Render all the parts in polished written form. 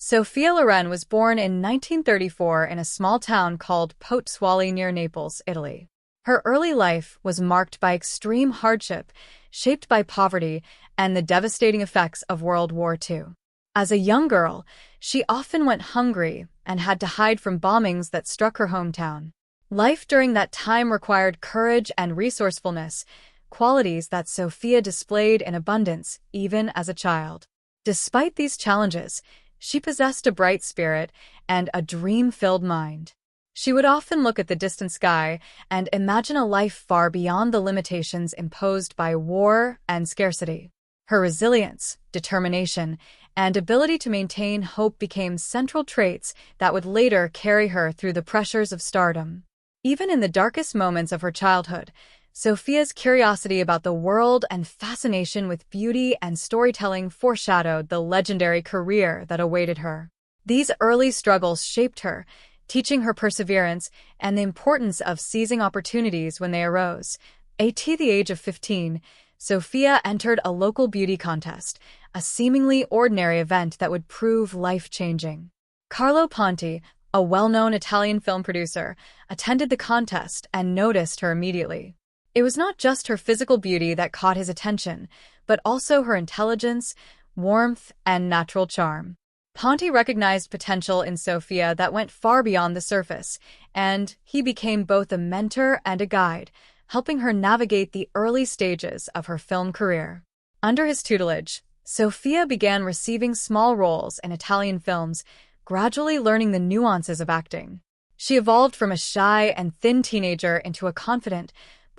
Sophia Loren was born in 1934 in a small town called Pozzuoli near Naples, Italy. Her early life was marked by extreme hardship, shaped by poverty and the devastating effects of World War II. As a young girl, she often went hungry and had to hide from bombings that struck her hometown. Life during that time required courage and resourcefulness, qualities that Sophia displayed in abundance even as a child. Despite these challenges, she possessed a bright spirit and a dream-filled mind. She would often look at the distant sky and imagine a life far beyond the limitations imposed by war and scarcity. Her resilience, determination, and ability to maintain hope became central traits that would later carry her through the pressures of stardom. Even in the darkest moments of her childhood, Sophia's curiosity about the world and fascination with beauty and storytelling foreshadowed the legendary career that awaited her. These early struggles shaped her, teaching her perseverance and the importance of seizing opportunities when they arose. At the age of 15, Sophia entered a local beauty contest, a seemingly ordinary event that would prove life-changing. Carlo Ponti, a well-known Italian film producer, attended the contest and noticed her immediately. It was not just her physical beauty that caught his attention, but also her intelligence, warmth, and natural charm. Ponti recognized potential in Sophia that went far beyond the surface, and he became both a mentor and a guide, helping her navigate the early stages of her film career. Under his tutelage, Sophia began receiving small roles in Italian films, gradually learning the nuances of acting. She evolved from a shy and thin teenager into a confident,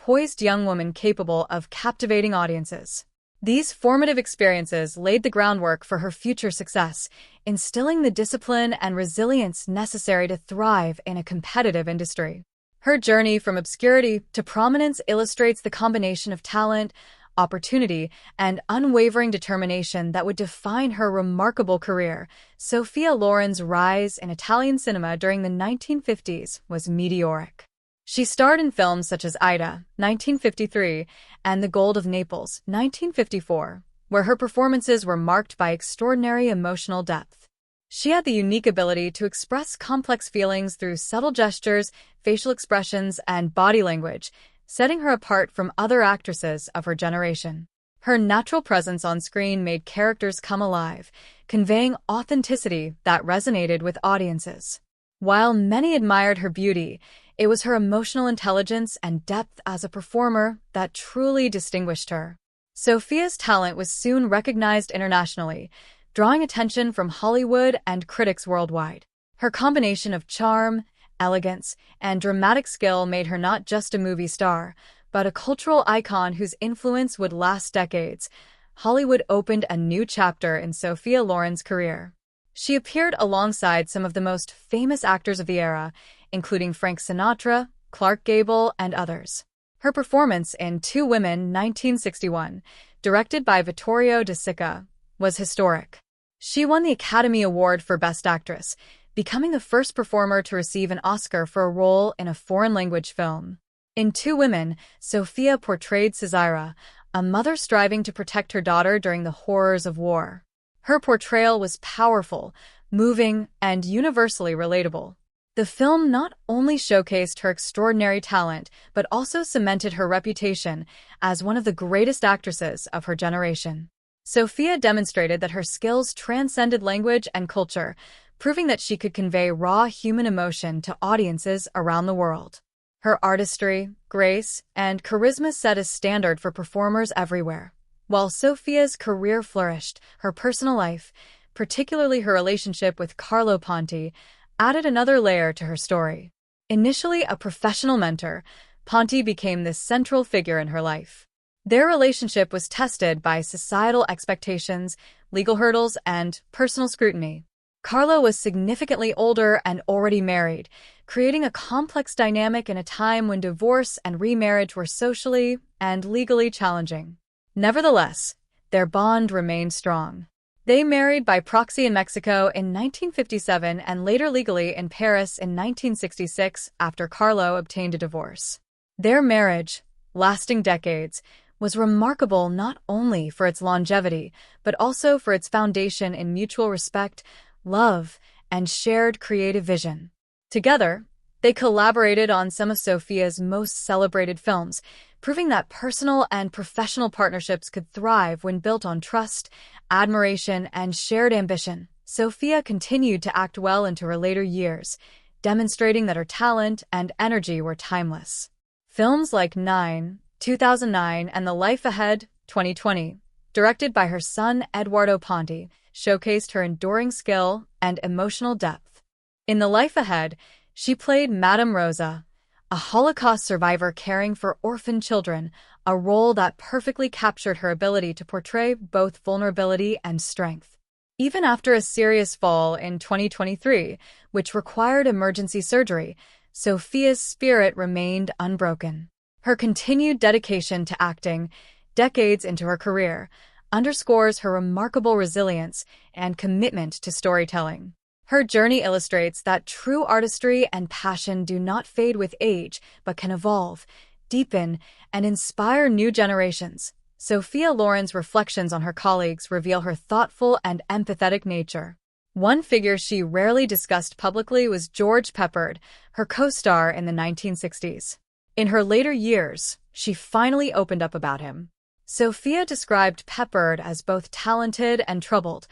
poised young woman capable of captivating audiences. These formative experiences laid the groundwork for her future success, instilling the discipline and resilience necessary to thrive in a competitive industry. Her journey from obscurity to prominence illustrates the combination of talent, opportunity, and unwavering determination that would define her remarkable career. Sophia Loren's rise in Italian cinema during the 1950s was meteoric. She starred in films such as Ida, 1953, and The Gold of Naples, 1954, where her performances were marked by extraordinary emotional depth. She had the unique ability to express complex feelings through subtle gestures, facial expressions, and body language, setting her apart from other actresses of her generation. Her natural presence on screen made characters come alive, conveying authenticity that resonated with audiences. While many admired her beauty, it was her emotional intelligence and depth as a performer that truly distinguished her. Sophia's talent was soon recognized internationally, drawing attention from Hollywood and critics worldwide. Her combination of charm, elegance, and dramatic skill made her not just a movie star, but a cultural icon whose influence would last decades. Hollywood opened a new chapter in Sophia Loren's career. She appeared alongside some of the most famous actors of the era, including Frank Sinatra, Clark Gable, and others. Her performance in Two Women, 1961, directed by Vittorio De Sica, was historic. She won the Academy Award for Best Actress, becoming the first performer to receive an Oscar for a role in a foreign-language film. In Two Women, Sophia portrayed Cesira, a mother striving to protect her daughter during the horrors of war. Her portrayal was powerful, moving, and universally relatable. The film not only showcased her extraordinary talent, but also cemented her reputation as one of the greatest actresses of her generation. Sophia demonstrated that her skills transcended language and culture, proving that she could convey raw human emotion to audiences around the world. Her artistry, grace, and charisma set a standard for performers everywhere. While Sophia's career flourished, her personal life, particularly her relationship with Carlo Ponti, added another layer to her story. Initially a professional mentor, Ponti became the central figure in her life. Their relationship was tested by societal expectations, legal hurdles, and personal scrutiny. Carlo was significantly older and already married, creating a complex dynamic in a time when divorce and remarriage were socially and legally challenging. Nevertheless, their bond remained strong. They married by proxy in Mexico in 1957 and later legally in Paris in 1966 after Carlo obtained a divorce. Their marriage, lasting decades, was remarkable not only for its longevity, but also for its foundation in mutual respect, love, and shared creative vision. Together, they collaborated on some of Sophia's most celebrated films, proving that personal and professional partnerships could thrive when built on trust, admiration, and shared ambition. Sophia continued to act well into her later years, demonstrating that her talent and energy were timeless. Films like 2009, and The Life Ahead, 2020, directed by her son Eduardo Ponti, showcased her enduring skill and emotional depth. In The Life Ahead, she played Madame Rosa, a Holocaust survivor caring for orphan children, a role that perfectly captured her ability to portray both vulnerability and strength. Even after a serious fall in 2023, which required emergency surgery, Sophia's spirit remained unbroken. Her continued dedication to acting, decades into her career, underscores her remarkable resilience and commitment to storytelling. Her journey illustrates that true artistry and passion do not fade with age, but can evolve, deepen, and inspire new generations. Sophia Loren's reflections on her colleagues reveal her thoughtful and empathetic nature. One figure she rarely discussed publicly was George Peppard, her co-star in the 1960s. In her later years, she finally opened up about him. Sophia described Peppard as both talented and troubled,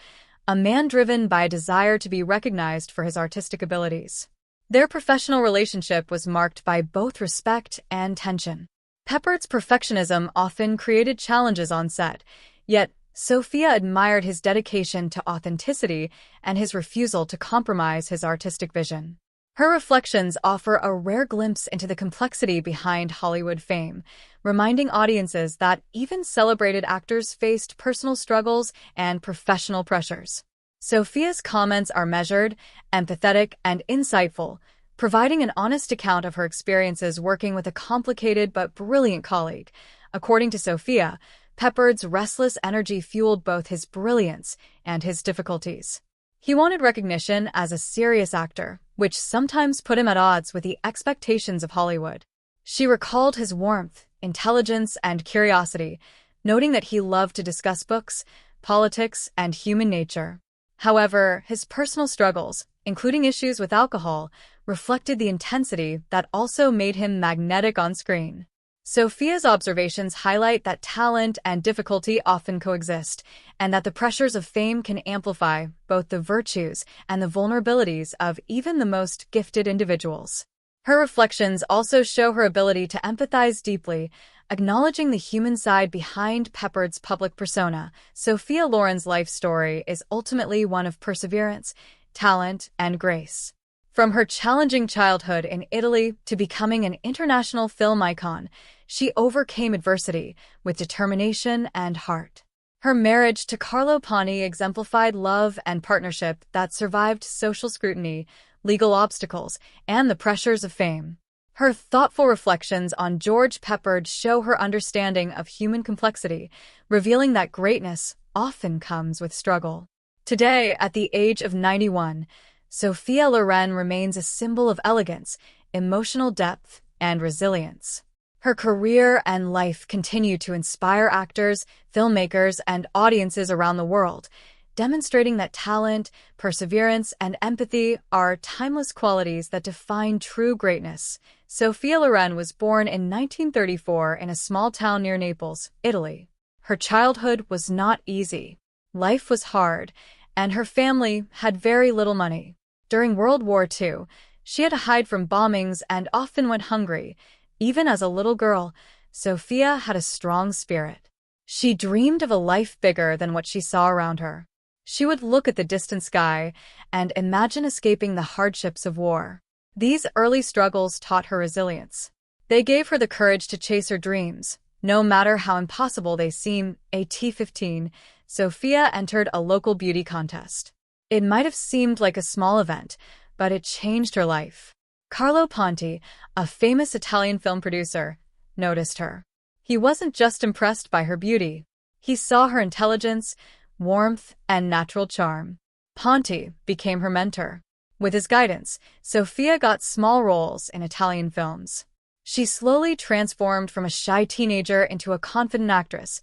a man driven by a desire to be recognized for his artistic abilities. Their professional relationship was marked by both respect and tension. Peppard's perfectionism often created challenges on set, yet Sophia admired his dedication to authenticity and his refusal to compromise his artistic vision. Her reflections offer a rare glimpse into the complexity behind Hollywood fame, reminding audiences that even celebrated actors faced personal struggles and professional pressures. Sophia's comments are measured, empathetic, and insightful, providing an honest account of her experiences working with a complicated but brilliant colleague. According to Sophia, Peppard's restless energy fueled both his brilliance and his difficulties. He wanted recognition as a serious actor, which sometimes put him at odds with the expectations of Hollywood. She recalled his warmth, intelligence, and curiosity, noting that he loved to discuss books, politics, and human nature. However, his personal struggles, including issues with alcohol, reflected the intensity that also made him magnetic on screen. Sophia's observations highlight that talent and difficulty often coexist, and that the pressures of fame can amplify both the virtues and the vulnerabilities of even the most gifted individuals. Her reflections also show her ability to empathize deeply, acknowledging the human side behind Peppard's public persona. Sophia Loren's life story is ultimately one of perseverance, talent, and grace. From her challenging childhood in Italy to becoming an international film icon, she overcame adversity with determination and heart. Her marriage to Carlo Ponti exemplified love and partnership that survived social scrutiny, legal obstacles, and the pressures of fame. Her thoughtful reflections on George Peppard show her understanding of human complexity, revealing that greatness often comes with struggle. Today, at the age of 91, Sophia Loren remains a symbol of elegance, emotional depth, and resilience. Her career and life continue to inspire actors, filmmakers, and audiences around the world, demonstrating that talent, perseverance, and empathy are timeless qualities that define true greatness. Sophia Loren was born in 1934 in a small town near Naples, Italy. Her childhood was not easy. Life was hard, and her family had very little money. During World War II, she had to hide from bombings and often went hungry. Even as a little girl, Sophia had a strong spirit. She dreamed of a life bigger than what she saw around her. She would look at the distant sky and imagine escaping the hardships of war. These early struggles taught her resilience. They gave her the courage to chase her dreams, no matter how impossible they seem. At 15, Sophia entered a local beauty contest. It might have seemed like a small event, but it changed her life. Carlo Ponti, a famous Italian film producer, noticed her. He wasn't just impressed by her beauty. He saw her intelligence, warmth, and natural charm. Ponti became her mentor. With his guidance, Sophia got small roles in Italian films. She slowly transformed from a shy teenager into a confident actress.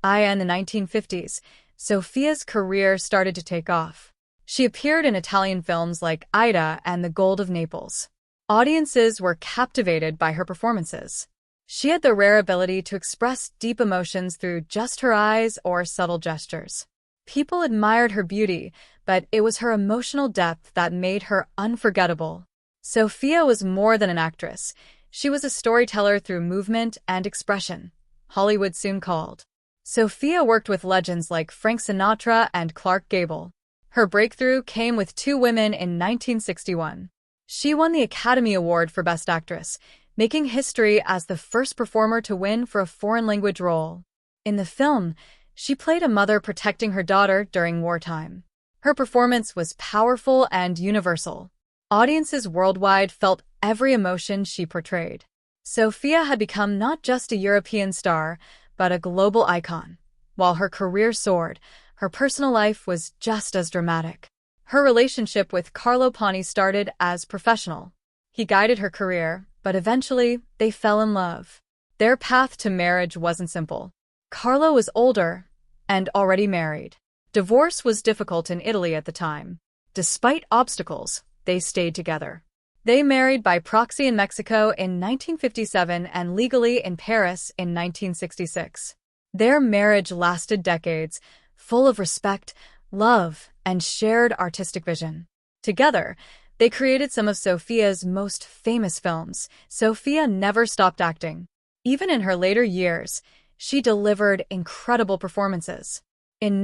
In the 1950s, Sophia's career started to take off. She appeared in Italian films like Ida and The Gold of Naples. Audiences were captivated by her performances. She had the rare ability to express deep emotions through just her eyes or subtle gestures. People admired her beauty, but it was her emotional depth that made her unforgettable. Sophia was more than an actress. She was a storyteller through movement and expression. Hollywood soon called. Sophia worked with legends like Frank Sinatra and Clark Gable. Her breakthrough came with Two Women in 1961. She won the Academy Award for Best Actress, making history as the first performer to win for a foreign-language role. In the film, she played a mother protecting her daughter during wartime. Her performance was powerful and universal. Audiences worldwide felt every emotion she portrayed. Sophia had become not just a European star, but a global icon. While her career soared, her personal life was just as dramatic. Her relationship with Carlo Ponti started as professional. He guided her career, but eventually they fell in love. Their path to marriage wasn't simple. Carlo was older and already married. Divorce was difficult in Italy at the time. Despite obstacles, they stayed together. They married by proxy in Mexico in 1957 and legally in Paris in 1966. Their marriage lasted decades, full of respect, love, and shared artistic vision. Together, they created some of Sophia's most famous films. Sophia never stopped acting. Even in her later years, she delivered incredible performances. In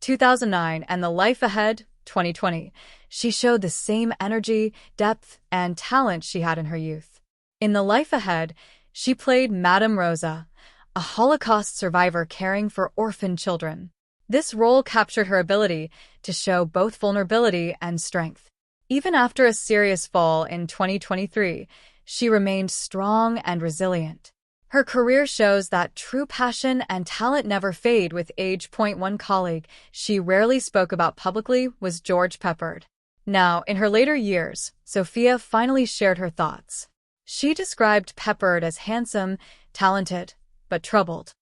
2009, and The Life Ahead, 2020, she showed the same energy, depth, and talent she had in her youth. In The Life Ahead, she played Madame Rosa, a Holocaust survivor caring for orphan children. This role captured her ability to show both vulnerability and strength. Even after a serious fall in 2023, she remained strong and resilient. Her career shows that true passion and talent never fade with age. One colleague she rarely spoke about publicly was George Peppard. Now, in her later years, Sophia finally shared her thoughts. She described Peppard as handsome, talented, but troubled.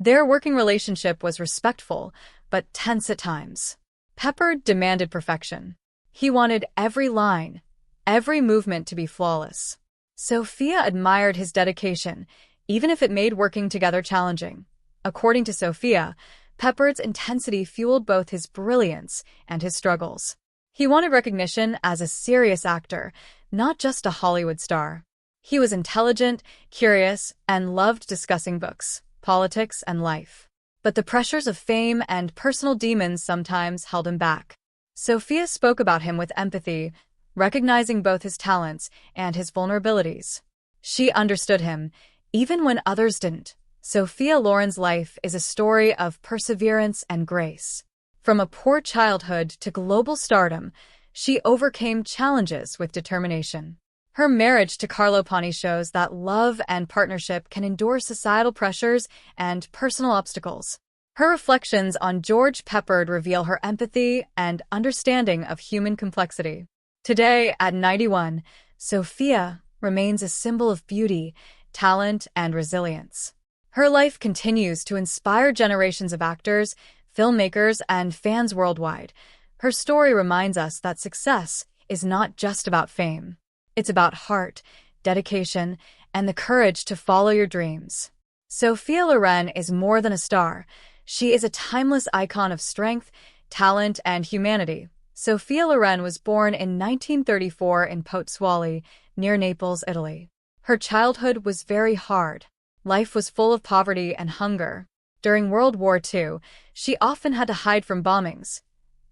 Their working relationship was respectful, but tense at times. Peppard demanded perfection. He wanted every line, every movement to be flawless. Sophia admired his dedication, even if it made working together challenging. According to Sophia, Peppard's intensity fueled both his brilliance and his struggles. He wanted recognition as a serious actor, not just a Hollywood star. He was intelligent, curious, and loved discussing books, politics, and life. But the pressures of fame and personal demons sometimes held him back. Sophia spoke about him with empathy, recognizing both his talents and his vulnerabilities. She understood him, even when others didn't. Sophia Loren's life is a story of perseverance and grace. From a poor childhood to global stardom, she overcame challenges with determination. Her marriage to Carlo Ponti shows that love and partnership can endure societal pressures and personal obstacles. Her reflections on George Peppard reveal her empathy and understanding of human complexity. Today, at 91, Sophia remains a symbol of beauty, talent, and resilience. Her life continues to inspire generations of actors, filmmakers, and fans worldwide. Her story reminds us that success is not just about fame. It's about heart, dedication, and the courage to follow your dreams. Sophia Loren is more than a star. She is a timeless icon of strength, talent, and humanity. Sophia Loren was born in 1934 in Pozzuoli, near Naples, Italy. Her childhood was very hard. Life was full of poverty and hunger. During World War II, she often had to hide from bombings.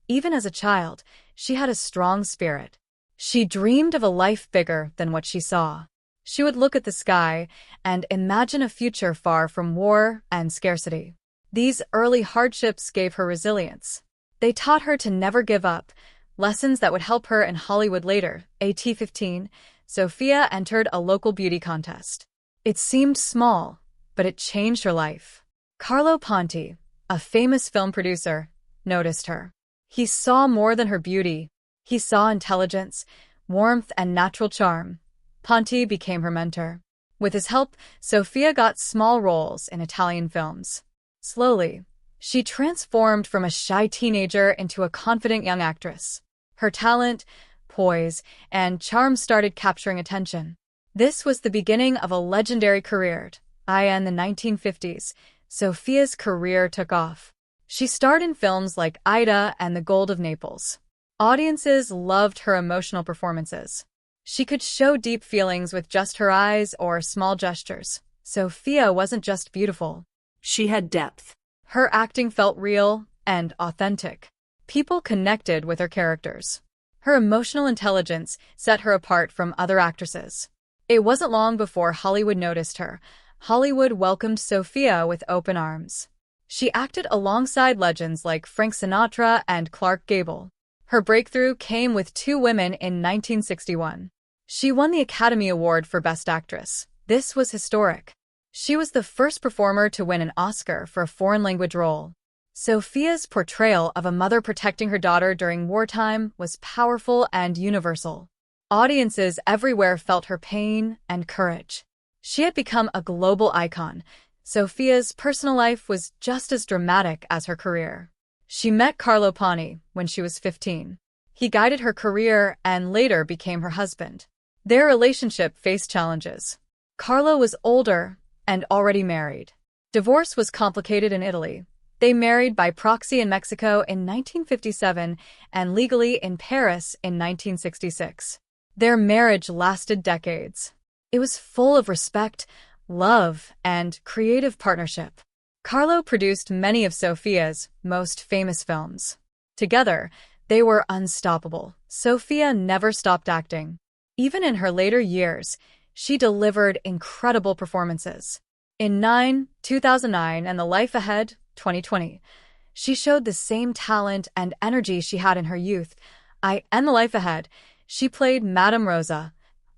Even as a child, she had a strong spirit. She dreamed of a life bigger than what she saw. She would look at the sky and imagine a future far from war and scarcity. These early hardships gave her resilience. They taught her to never give up, lessons that would help her in Hollywood later. At 15, Sophia entered a local beauty contest. It seemed small, but it changed her life. Carlo Ponti, a famous film producer, noticed her. He saw more than her beauty. He saw intelligence, warmth, and natural charm. Ponti became her mentor. With his help, Sophia got small roles in Italian films. Slowly, She transformed from a shy teenager into a confident young actress. Her talent, poise, and charm started capturing attention. This was the beginning of a legendary career. In the 1950s, Sophia's career took off. She starred in films like Ida and The Gold of Naples. Audiences loved her emotional performances. She could show deep feelings with just her eyes or small gestures. Sophia wasn't just beautiful. She had depth. Her acting felt real and authentic. People connected with her characters. Her emotional intelligence set her apart from other actresses. It wasn't long before Hollywood noticed her. Hollywood welcomed Sophia with open arms. She acted alongside legends like Frank Sinatra and Clark Gable. Her breakthrough came with two women in 1961. She won the Academy Award for Best Actress. This was historic. She was the first performer to win an Oscar for a foreign-language role. Sophia's portrayal of a mother protecting her daughter during wartime was powerful and universal. Audiences everywhere felt her pain and courage. She had become a global icon. Sophia's personal life was just as dramatic as her career. She met Carlo Pani when she was 15. He guided her career and later became her husband. Their relationship faced challenges. Carlo was older and already married. Divorce was complicated in Italy. They married by proxy in Mexico in 1957 and legally in Paris in 1966. Their marriage lasted decades. It was full of respect, love, and creative partnership. Carlo produced many of Sophia's most famous films. Together, they were unstoppable. Sophia never stopped acting. Even in her later years, she delivered incredible performances. In 2009 and The Life Ahead, 2020, she showed the same talent and energy she had in her youth. In The Life Ahead, she played Madame Rosa,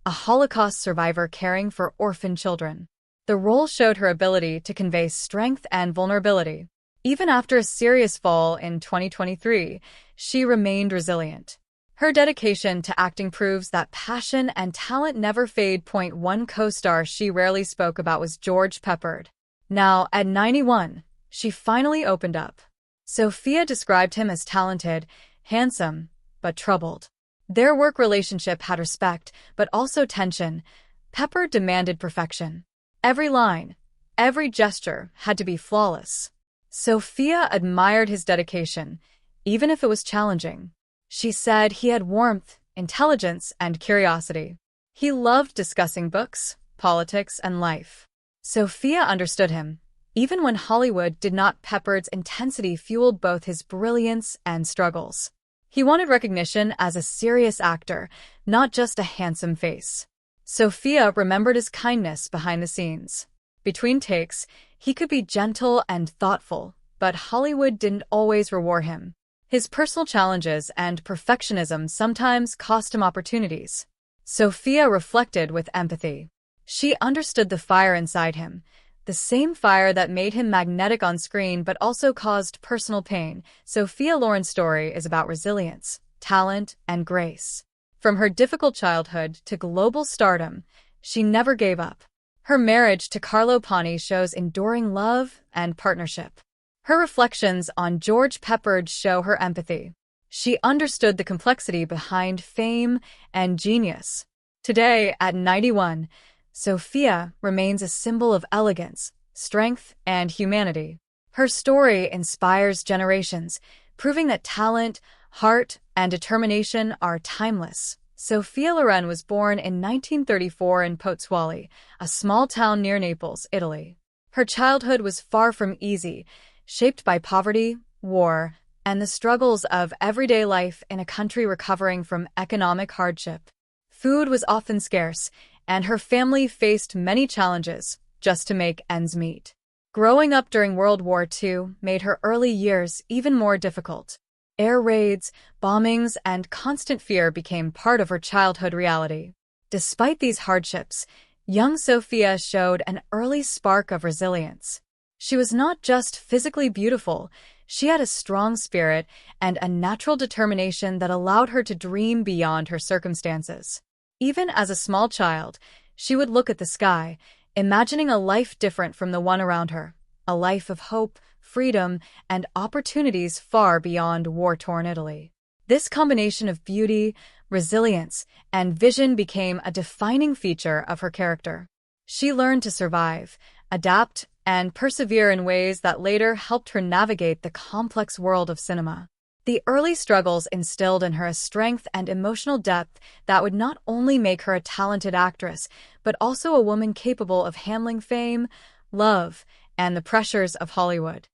a Holocaust survivor caring for orphan children. The role showed her ability to convey strength and vulnerability. Even after a serious fall in 2023, she remained resilient. Her dedication to acting proves that passion and talent never fade. One co-star she rarely spoke about was George Peppard. Now, at 91, she finally opened up. Sophia described him as talented, handsome, but troubled. Their work relationship had respect, but also tension. Peppard demanded perfection. Every line, every gesture had to be flawless. Sophia admired his dedication, even if it was challenging. She said he had warmth, intelligence, and curiosity. He loved discussing books, politics, and life. Sophia understood him. Even when Hollywood did not, Peppard's intensity fueled both his brilliance and struggles. He wanted recognition as a serious actor, not just a handsome face. Sophia remembered his kindness behind the scenes. Between takes, he could be gentle and thoughtful, but Hollywood didn't always reward him. His personal challenges and perfectionism sometimes cost him opportunities. Sophia reflected with empathy. She understood the fire inside him, the same fire that made him magnetic on screen but also caused personal pain. Sophia Loren's story is about resilience, talent, and grace. From her difficult childhood to global stardom, she never gave up. Her marriage to Carlo Pani shows enduring love and partnership. Her reflections on George Peppard show her empathy. She understood the complexity behind fame and genius. Today, at 91, Sophia remains a symbol of elegance, strength, and humanity. Her story inspires generations, proving that talent, heart, and determination are timeless. Sophia Loren was born in 1934 in Pozzuoli, a small town near Naples, Italy. Her childhood was far from easy, shaped by poverty, war, and the struggles of everyday life in a country recovering from economic hardship. Food was often scarce, and her family faced many challenges just to make ends meet. Growing up during World War II made her early years even more difficult. Air raids, bombings, and constant fear became part of her childhood reality. Despite these hardships, young Sophia showed an early spark of resilience. She was not just physically beautiful, she had a strong spirit and a natural determination that allowed her to dream beyond her circumstances. Even as a small child, she would look at the sky, imagining a life different from the one around her. a life of hope, freedom, and opportunities far beyond war-torn Italy. This combination of beauty, resilience, and vision became a defining feature of her character. She learned to survive, adapt, and persevere in ways that later helped her navigate the complex world of cinema. The early struggles instilled in her a strength and emotional depth that would not only make her a talented actress, but also a woman capable of handling fame, love, and the pressures of Hollywood.